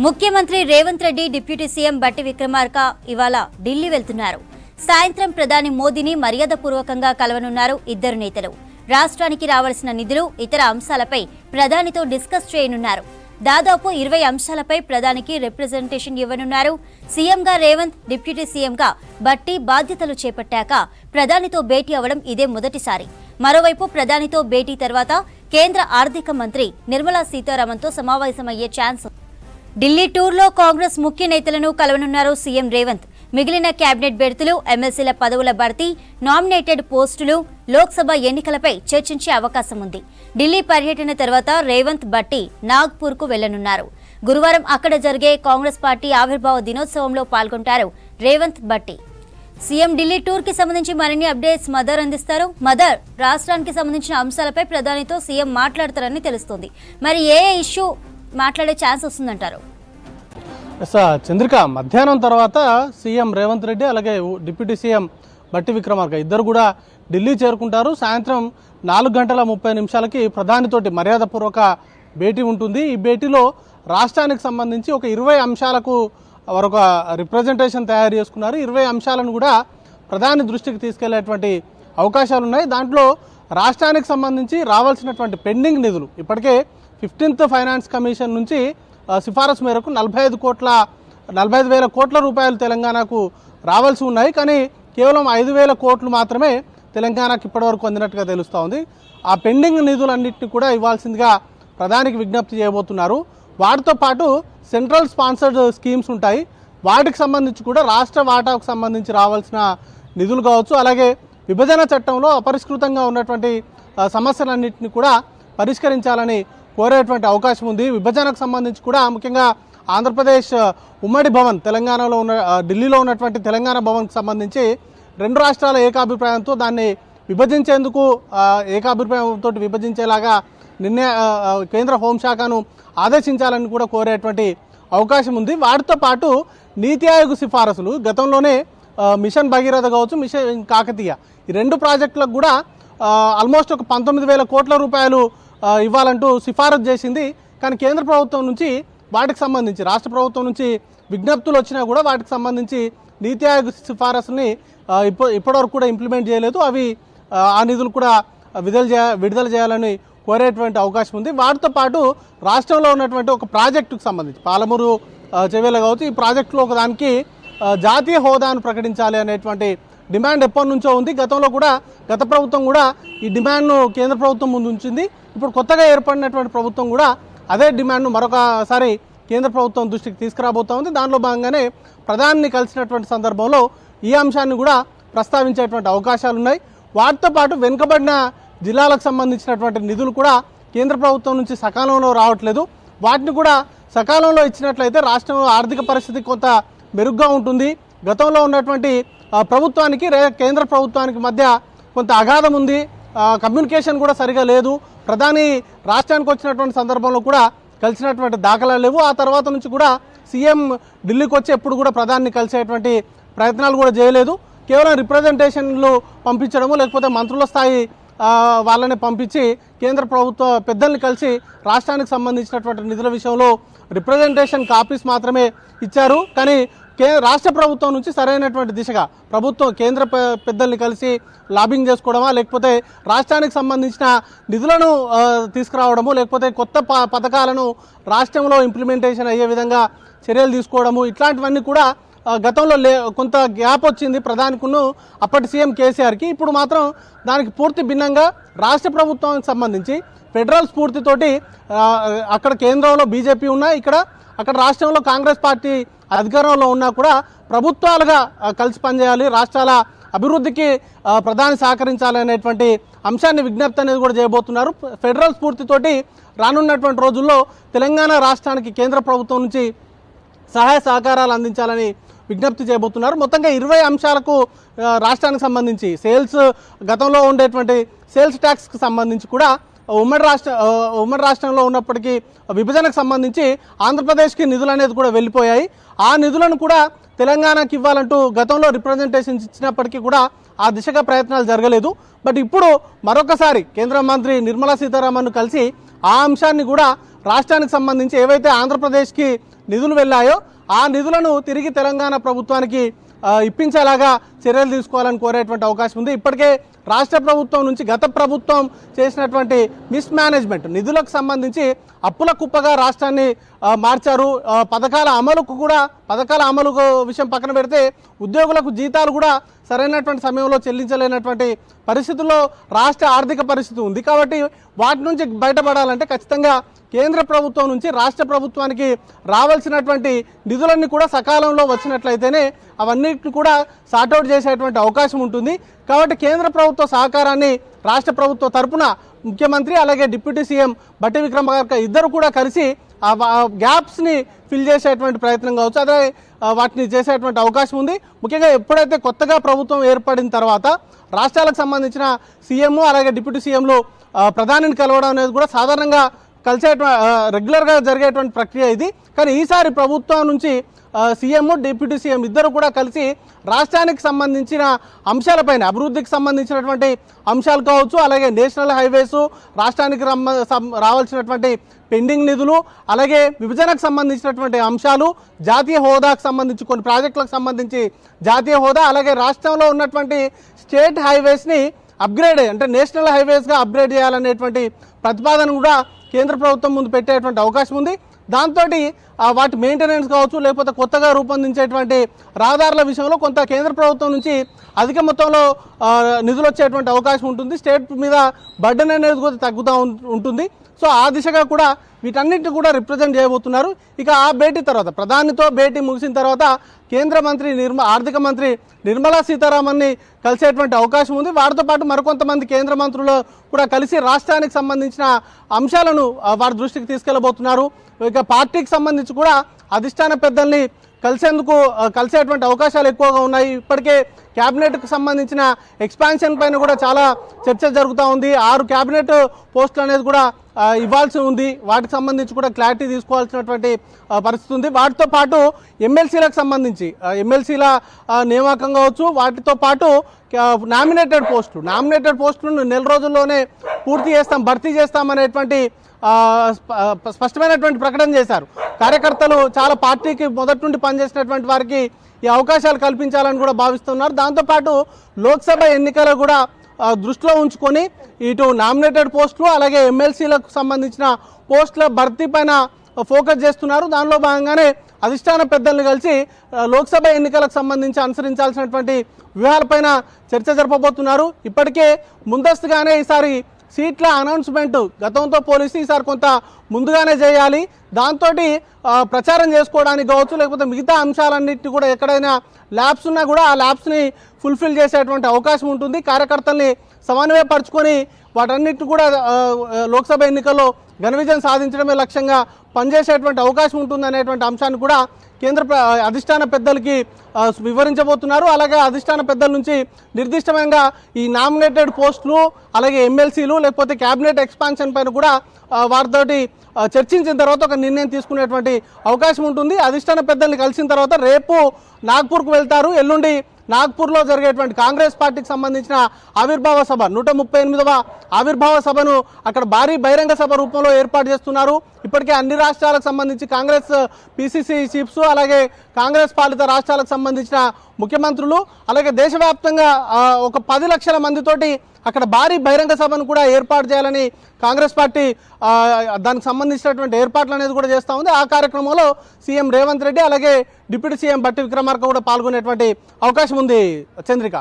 ముఖ్యమంత్రి Revanth Reddy deputy CM బట్టి విక్రమార్క ఇవాళ ఢిల్లీ వెళ్తున్నారు. సాయంత్రం ప్రధాని మోదీని మర్యాదపూర్వకంగా కలవనున్నారు ఇద్దరు నేతలు. రాష్ట్రానికి రావాల్సిన నిధులు, ఇతర అంశాలపై ప్రధానితో డిస్కస్ చేయనున్నారు. దాదాపు 20 అంశాలపై ప్రధానికి రిప్రజెంటేషన్ ఇవ్వనున్నారు. సీఎంగా రేవంత్, డిప్యూటీ సీఎంగా బట్టి బాధ్యతలు చేపట్టాక ప్రధానితో భేటీ అవ్వడం ఇదే మొదటిసారి. మరోవైపు ప్రధానితో భేటీ తర్వాత కేంద్ర ఆర్థిక మంత్రి నిర్మలా సీతారామన్తో సమావేశమయ్యే ఛాన్స్. ఢిల్లీ టూర్లో కాంగ్రెస్ ముఖ్య నేతలను కలవనున్నారు సీఎం రేవంత్. మిగిలిన కేబినెట్ బెర్తులు, ఎమ్మెల్సీల పదవుల భర్తీ, నామినేటెడ్ పోస్టులు, లోక్సభ ఎన్నికలపై చర్చించే అవకాశం ఉంది. ఢిల్లీ పర్యటన తర్వాత రేవంత్, బట్టి నాగ్పూర్కు వెళ్లనున్నారు. గురువారం అక్కడ జరిగే కాంగ్రెస్ పార్టీ ఆవిర్భావ దినోత్సవంలో పాల్గొంటారు రేవంత్, బట్టి. సీఎం ఢిల్లీ టూర్ కి సంబంధించి మరిన్ని అప్డేట్స్ మదర్ అందిస్తారు. మదర్, రాష్ట్రానికి సంబంధించిన అంశాలపై ప్రధానితో సీఎం మాట్లాడతారని తెలుస్తోంది. మరి ఏ ఇష్యూ మాట్లాడే ఛాన్స్ వస్తుందంటారు? చంద్రిక, మధ్యాహ్నం తర్వాత సీఎం రేవంత్ రెడ్డి అలాగే డిప్యూటీ సీఎం బట్టి విక్రమార్క ఇద్దరు కూడా ఢిల్లీ చేరుకుంటారు. సాయంత్రం 4:30 ప్రధానితోటి మర్యాదపూర్వక భేటీ ఉంటుంది. ఈ భేటీలో రాష్ట్రానికి సంబంధించి ఒక 20 అంశాలకు వారొక రిప్రజెంటేషన్ తయారు చేసుకున్నారు. 20 అంశాలను కూడా ప్రధాని దృష్టికి తీసుకెళ్లేటువంటి అవకాశాలు ఉన్నాయి. దాంట్లో రాష్ట్రానికి సంబంధించి రావాల్సినటువంటి పెండింగ్ నిధులు ఇప్పటికే 15th ఫైనాన్స్ కమిషన్ నుంచి సిఫారసు మేరకు 45,000 కోట్ల రూపాయలు తెలంగాణకు రావాల్సి ఉన్నాయి. కానీ కేవలం 5,000 కోట్లు మాత్రమే తెలంగాణకు ఇప్పటివరకు అందినట్టుగా తెలుస్తూ ఉంది. ఆ పెండింగ్ నిధులన్నింటినీ కూడా ఇవ్వాల్సిందిగా ప్రధానికి విజ్ఞప్తి చేయబోతున్నారు. వాటితో పాటు సెంట్రల్ స్పాన్సర్డ్ స్కీమ్స్ ఉంటాయి, వాటికి సంబంధించి కూడా రాష్ట్ర వాటాకు సంబంధించి రావాల్సిన నిధులు కావచ్చు, అలాగే విభజన చట్టంలో అపరిష్కృతంగా ఉన్నటువంటి సమస్యలన్నింటినీ కూడా పరిష్కరించాలని కోరేటువంటి అవకాశం ఉంది. విభజనకు సంబంధించి కూడా ముఖ్యంగా ఆంధ్రప్రదేశ్ ఉమ్మడి భవన్, తెలంగాణలో ఉన్న ఢిల్లీలో ఉన్నటువంటి తెలంగాణ భవన్కి సంబంధించి 2 రాష్ట్రాల ఏకాభిప్రాయంతో దాన్ని విభజించేందుకు ఏకాభిప్రాయంతో విభజించేలాగా కేంద్ర హోంశాఖను ఆదేశించాలని కూడా కోరేటువంటి అవకాశం ఉంది. వాటితో పాటు నీతి ఆయోగ్ సిఫారసులు, గతంలోనే మిషన్ భగీరథ కావచ్చు, మిషన్ కాకతీయ, ఈ 2 ప్రాజెక్టులకు కూడా ఆల్మోస్ట్ ఒక 19,000 కోట్ల రూపాయలు ఇవ్వాలంటూ సిఫారసు చేసింది. కానీ కేంద్ర ప్రభుత్వం నుంచి వాటికి సంబంధించి, రాష్ట్ర ప్రభుత్వం నుంచి విజ్ఞప్తులు వచ్చినా కూడా వాటికి సంబంధించి నీతి ఆయోగ్ సిఫారసుని ఇప్పటివరకు కూడా ఇంప్లిమెంట్ చేయలేదు. అవి ఆ నిధులు కూడా విడుదల చేయాలని కోరేటువంటి అవకాశం ఉంది. వాటితో పాటు రాష్ట్రంలో ఉన్నటువంటి ఒక ప్రాజెక్టుకు సంబంధించి, పాలమూరు చెవేల కావచ్చు, ఈ ప్రాజెక్టులో ఒకదానికి జాతీయ హోదాను ప్రకటించాలి అనేటువంటి డిమాండ్ ఎప్పటి నుంచో ఉంది. గతంలో కూడా గత ప్రభుత్వం కూడా ఈ డిమాండ్ను కేంద్ర ప్రభుత్వం ముందు ఉంచింది. ఇప్పుడు కొత్తగా ఏర్పడినటువంటి ప్రభుత్వం కూడా అదే డిమాండ్ను మరొకసారి కేంద్ర ప్రభుత్వం దృష్టికి తీసుకురాబోతా ఉంది. దానిలో భాగంగానే ప్రధానిని కలిసినటువంటి సందర్భంలో ఈ అంశాన్ని కూడా ప్రస్తావించేటువంటి అవకాశాలు ఉన్నాయి. వాటితో పాటు వెనుకబడిన జిల్లాలకు సంబంధించినటువంటి నిధులు కూడా కేంద్ర ప్రభుత్వం నుంచి సకాలంలో రావట్లేదు. వాటిని కూడా సకాలంలో ఇచ్చినట్లయితే రాష్ట్రంలో ఆర్థిక పరిస్థితి కొంత మెరుగ్గా ఉంటుంది. గతంలో ఉన్నటువంటి ప్రభుత్వానికి కేంద్ర ప్రభుత్వానికి మధ్య కొంత అగాధం ఉంది, కమ్యూనికేషన్ కూడా సరిగా లేదు. ప్రధాని రాష్ట్రానికి వచ్చినటువంటి సందర్భంలో కూడా కలిసినటువంటి దాఖలాలు లేవు. ఆ తర్వాత నుంచి కూడా సీఎం ఢిల్లీకి వచ్చి ఎప్పుడు కూడా ప్రధాని కలిసేటువంటి ప్రయత్నాలు కూడా చేయలేదు. కేవలం రిప్రజెంటేషన్లు పంపించడము, లేకపోతే మంత్రుల స్థాయి వాళ్ళని పంపించి కేంద్ర ప్రభుత్వ పెద్దల్ని కలిసి రాష్ట్రానికి సంబంధించినటువంటి నిధుల విషయంలో రిప్రజెంటేషన్ కాపీస్ మాత్రమే ఇచ్చారు. కానీ రాష్ట్ర ప్రభుత్వం నుంచి సరైనటువంటి దిశగా ప్రభుత్వం కేంద్ర పెద్దల్ని కలిసి లాబింగ్ చేసుకోవడమా, లేకపోతే రాష్ట్రానికి సంబంధించిన నిధులను తీసుకురావడము, లేకపోతే కొత్త పథకాలను రాష్ట్రంలో ఇంప్లిమెంటేషన్ అయ్యే విధంగా చర్యలు తీసుకోవడము, ఇట్లాంటివన్నీ కూడా గతంలో కొంత గ్యాప్ వచ్చింది ప్రధానికును అప్పటి సీఎం కేసీఆర్కి. ఇప్పుడు మాత్రం దానికి పూర్తి భిన్నంగా రాష్ట్ర ప్రభుత్వానికి సంబంధించి ఫెడరల్ స్ఫూర్తితోటి అక్కడ కేంద్రంలో బీజేపీ ఉన్నా, అక్కడ రాష్ట్రంలో కాంగ్రెస్ పార్టీ అధికారంలో ఉన్నా కూడా ప్రభుత్వాలుగా కలిసి పనిచేయాలి, రాష్ట్రాల అభివృద్ధికి ప్రధాని సహకరించాలి అనేటువంటి అంశాన్ని విజ్ఞప్తి అనేది కూడా చేయబోతున్నారు. ఫెడరల్ స్ఫూర్తితోటి రానున్నటువంటి రోజుల్లో తెలంగాణ రాష్ట్రానికి కేంద్ర ప్రభుత్వం నుంచి సహాయ సహకారాలు అందించాలని విజ్ఞప్తి చేయబోతున్నారు. మొత్తంగా 20 అంశాలకు రాష్ట్రానికి సంబంధించి గతంలో ఉండేటువంటి సేల్స్ ట్యాక్స్కి సంబంధించి కూడా ఉమ్మడి రాష్ట్రంలో ఉన్నప్పటికీ విభజనకు సంబంధించి ఆంధ్రప్రదేశ్కి నిధులు అనేది కూడా వెళ్ళిపోయాయి. ఆ నిధులను కూడా తెలంగాణకి ఇవ్వాలంటూ గతంలో రిప్రజెంటేషన్స్ ఇచ్చినప్పటికీ కూడా ఆ దిశగా ప్రయత్నాలు జరగలేదు. బట్ ఇప్పుడు మరొకసారి కేంద్ర మంత్రి నిర్మలా సీతారామన్ కలిసి ఆ అంశాన్ని కూడా రాష్ట్రానికి సంబంధించి ఏవైతే ఆంధ్రప్రదేశ్కి నిధులు వెళ్ళాయో ఆ నిధులను తిరిగి తెలంగాణ ప్రభుత్వానికి ఇప్పించేలాగా చర్యలు తీసుకోవాలని కోరేటువంటి అవకాశం ఉంది. ఇప్పటికే రాష్ట్ర ప్రభుత్వం నుంచి గత ప్రభుత్వం చేసినటువంటి మిస్మేనేజ్మెంట్, నిధులకు సంబంధించి అప్పుల కుప్పగా రాష్ట్రాన్ని మార్చారు. పథకాల అమలు విషయం పక్కన పెడితే ఉద్యోగులకు జీతాలు కూడా సరైనటువంటి సమయంలో చెల్లించలేనటువంటి పరిస్థితుల్లో రాష్ట్ర ఆర్థిక పరిస్థితి ఉంది. కాబట్టి వాటి నుంచి బయటపడాలంటే ఖచ్చితంగా కేంద్ర ప్రభుత్వం నుంచి రాష్ట్ర ప్రభుత్వానికి రావాల్సినటువంటి నిధులన్నీ కూడా సకాలంలో వచ్చినట్లయితేనే అవన్నిటిని కూడా సార్ట్అవుట్ చేసేటువంటి అవకాశం ఉంటుంది. కాబట్టి కేంద్ర ప్రభుత్వ సహకారాన్ని రాష్ట్ర ప్రభుత్వ తరపున ముఖ్యమంత్రి అలాగే డిప్యూటీ సీఎం బట్టి విక్రమార్క ఇద్దరు కూడా కలిసి ఆ గ్యాప్స్ని ఫిల్ చేసేటువంటి ప్రయత్నం కావచ్చు, అదే వాటిని చేసేటువంటి అవకాశం ఉంది. ముఖ్యంగా ఎప్పుడైతే కొత్తగా ప్రభుత్వం ఏర్పడిన తర్వాత రాష్ట్రాలకు సంబంధించిన సీఎం అలాగే డిప్యూటీ సీఎంలు ప్రధానిని కలవడం అనేది కూడా సాధారణంగా రెగ్యులర్గా జరిగేటువంటి ప్రక్రియ ఇది. కానీ ఈసారి ప్రభుత్వం నుంచి సీఎం డిప్యూటీ సీఎం ఇద్దరు కూడా కలిసి రాష్ట్రానికి సంబంధించిన అంశాలపైన, అభివృద్ధికి సంబంధించినటువంటి అంశాలు కావచ్చు, అలాగే నేషనల్ హైవేస్, రాష్ట్రానికి రావాల్సినటువంటి పెండింగ్ నిధులు, అలాగే విభజనకు సంబంధించినటువంటి అంశాలు, జాతీయ హోదాకు సంబంధించి కొన్ని ప్రాజెక్టులకు సంబంధించి జాతీయ హోదా, అలాగే రాష్ట్రంలో ఉన్నటువంటి స్టేట్ హైవేస్ని అప్గ్రేడ్ అంటే నేషనల్ హైవేస్గా అప్గ్రేడ్ చేయాలనేటువంటి ప్రతిపాదన కూడా కేంద్ర ప్రభుత్వం ముందు పెట్టేటువంటి అవకాశం ఉంది. దాంతో వాటి మెయింటెనెన్స్ కావచ్చు, లేకపోతే కొత్తగా రూపొందించేటువంటి రహదారుల విషయంలో కొంత కేంద్ర ప్రభుత్వం నుంచి అధిక మొత్తంలో నిధులు వచ్చేటువంటి అవకాశం ఉంటుంది. స్టేట్ మీద బర్డెన్ అనేది కూడా తగ్గుతూ ఉంటుంది. సో ఆ దిశగా కూడా వీటన్నిటిని కూడా రిప్రజెంట్ చేయబోతున్నారు. ఇక ఆ భేటీ తర్వాత, ప్రధానితో భేటీ ముగిసిన తర్వాత కేంద్ర మంత్రి ఆర్థిక మంత్రి నిర్మలా సీతారామన్ని కలిసేటువంటి అవకాశం ఉంది. వారితో పాటు మరికొంతమంది కేంద్ర మంత్రులు కూడా కలిసి రాష్ట్రానికి సంబంధించిన అంశాలను వారి దృష్టికి తీసుకెళ్లబోతున్నారు. ఇక పార్టీకి సంబంధించి కూడా అధిష్టాన పెద్దల్ని కలిసేటువంటి అవకాశాలు ఎక్కువగా ఉన్నాయి. ఇప్పటికే క్యాబినెట్కు సంబంధించిన ఎక్స్పాన్షన్ పైన కూడా చాలా చర్చ జరుగుతూ ఉంది. 6 క్యాబినెట్ పోస్టులు అనేది కూడా ఇవ్వాల్సి ఉంది. వాటికి సంబంధించి కూడా క్లారిటీ తీసుకోవాల్సినటువంటి పరిస్థితి ఉంది. వాటితో పాటు ఎమ్మెల్సీలకు సంబంధించి ఎమ్మెల్సీల నియామకం కావచ్చు, వాటితో పాటు నామినేటెడ్ పోస్టులను నెల రోజుల్లోనే భర్తీ చేస్తామనేటువంటి స్పష్టమైనటువంటి ప్రకటన చేశారు. కార్యకర్తలు చాలా పార్టీకి మొదటి నుండి పనిచేసినటువంటి వారికి ఈ అవకాశాలు కల్పించాలని కూడా భావిస్తున్నారు. దాంతోపాటు లోక్సభ ఎన్నికలు కూడా దృష్టిలో ఉంచుకొని ఇటు నామినేటెడ్ పోస్టులు అలాగే ఎమ్మెల్సీలకు సంబంధించిన పోస్టుల భర్తీ పైన ఫోకస్ చేస్తున్నారు. దానిలో భాగంగానే అధిష్టాన పెద్దలను కలిసి లోక్సభ ఎన్నికలకు సంబంధించి అనుసరించాల్సినటువంటి వ్యూహాలపైన చర్చ జరపబోతున్నారు. ఇప్పటికే ముందస్తుగానే ఈసారి సీట్ల అనౌన్స్మెంట్ గతంతో పోలిస్తే ఈసారి కొంత ముందుగానే చేయాలి. దాంతో ప్రచారం చేసుకోవడానికి కావచ్చు, లేకపోతే మిగతా అంశాలన్నింటినీ కూడా ఎక్కడైనా ల్యాబ్స్ ఉన్నా కూడా ఆ ల్యాబ్స్ని ఫుల్ఫిల్ చేసేటువంటి అవకాశం ఉంటుంది. కార్యకర్తల్ని సమన్వయపరుచుకొని వాటన్నిటిని కూడా లోక్సభ ఎన్నికల్లో ఘన విజయం సాధించడమే లక్ష్యంగా పనిచేసేటువంటి అవకాశం ఉంటుంది అనేటువంటి అంశాన్ని కూడా కేంద్ర అధిష్టాన పెద్దలకి వివరించబోతున్నారు. అలాగే అధిష్టాన పెద్దల నుంచి నిర్దిష్టమైన ఈ నామినేటెడ్ పోస్టులు అలాగే ఎమ్మెల్సీలు లేకపోతే క్యాబినెట్ ఎక్స్పాన్షన్ పైన కూడా వారితోటి చర్చించిన తర్వాత ఒక నిర్ణయం తీసుకునేటువంటి అవకాశం ఉంటుంది. అధిష్టాన పెద్దల్ని కలిసిన తర్వాత రేపు నాగ్పూర్కు వెళ్తారు. ఎల్లుండి నాగ్పూర్లో జరిగేటువంటి కాంగ్రెస్ పార్టీకి సంబంధించిన ఆవిర్భావ సభ 138వ ఆవిర్భావ సభను అక్కడ భారీ బహిరంగ సభ రూపంలో ఏర్పాటు చేస్తున్నారు. ఇప్పటికే అన్ని రాష్ట్రాలకు సంబంధించి కాంగ్రెస్ పిసిసి చీఫ్స్ అలాగే కాంగ్రెస్ పాలిత రాష్ట్రాలకు సంబంధించిన ముఖ్యమంత్రులు అలాగే దేశవ్యాప్తంగా ఒక 10 లక్షల మందితోటి అక్కడ భారీ బహిరంగ సభను కూడా ఏర్పాటు చేయాలని కాంగ్రెస్ పార్టీ దానికి సంబంధించినటువంటి ఏర్పాట్లు అనేది కూడా చేస్తూ ఉంది. ఆ కార్యక్రమంలో సీఎం రేవంత్ రెడ్డి అలాగే డిప్యూటీ సీఎం బట్టి విక్రమార్క కూడా పాల్గొనేటువంటి అవకాశం ఉంది. చంద్రిక.